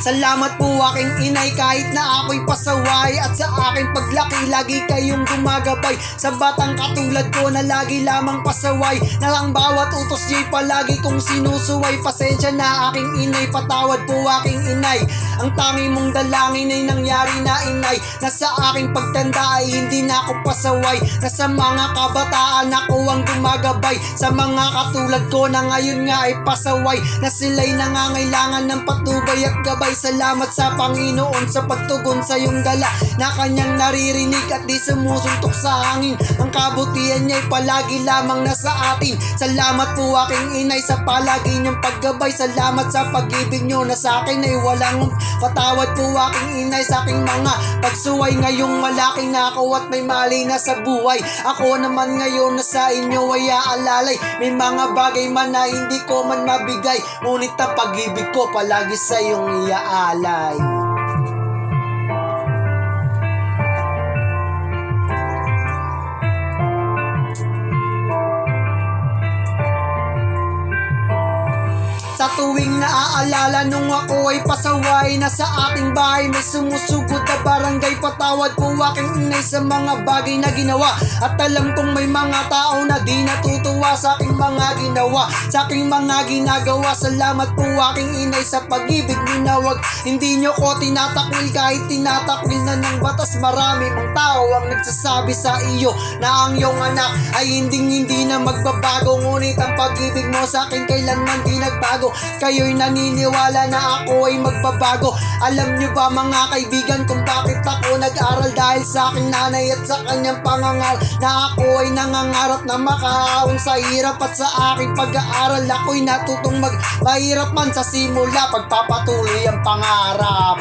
Salamat po aking inay kahit na ako'y pasaway, at sa aking paglaki lagi kayong gumagabay. Sa batang katulad ko na lagi lamang pasaway, na ang bawat utos niya'y palagi kong sinusuway. Pasensya na aking inay, patawad po aking inay. Ang tangi mong dalangin ay nangyari na inay, na sa aking pagtanda ay hindi na ako pasaway, na sa mga kabataan ako ang gumagabay. Sa mga katulad ko na ngayon nga ay pasaway, na sila'y nangangailangan ng patnubay at gabay. Salamat sa Panginoon sa pagtugon sa iyong dala, na kanyang naririnig at di sumusuntok sa hangin. Ang kabutihan niya'y palagi lamang nasa atin. Salamat po aking inay sa palagi niyong paggabay. Salamat sa pag-ibig niyo na sa akin ay walang patawad po aking inay sa aking mga pagsuway. Ngayong malaki na ako at may mali na sa buhay, ako naman ngayon na sa inyo ay aalalay. May mga bagay man na hindi ko man mabigay, ngunit ang pag-ibig ko palagi sa iyong iaalay. Sa tuwing naaalala nung ako ay pasaway, na sa ating bahay may sumusugod na barangay. Patawad po aking inay sa mga bagay na ginawa, at alam kong may mga tao na di natutuwa sa aking mga ginawa, sa aking mga ginagawa. Salamat po aking inay sa pag-ibig ninawag. Hindi nyo ko tinatakwil kahit tinatakwil na ng batas. Marami mang tao ang nagsasabi sa iyo na ang iyong anak ay hindi na magbabago, ngunit ang pag-ibig mo sa akin kailanman di nagbago. Kayo'y naniniwala na ako ay magbabago. Alam nyo ba mga kaibigan kung bakit ako nag-aral? Dahil sa aking nanay at sa kanyang pangangaral, na ako ay nangangarap na makaahon sa hirap. At sa aking pag-aaral ako'y natutong mahirap man sa simula, pagpapatuloy ang pangarap.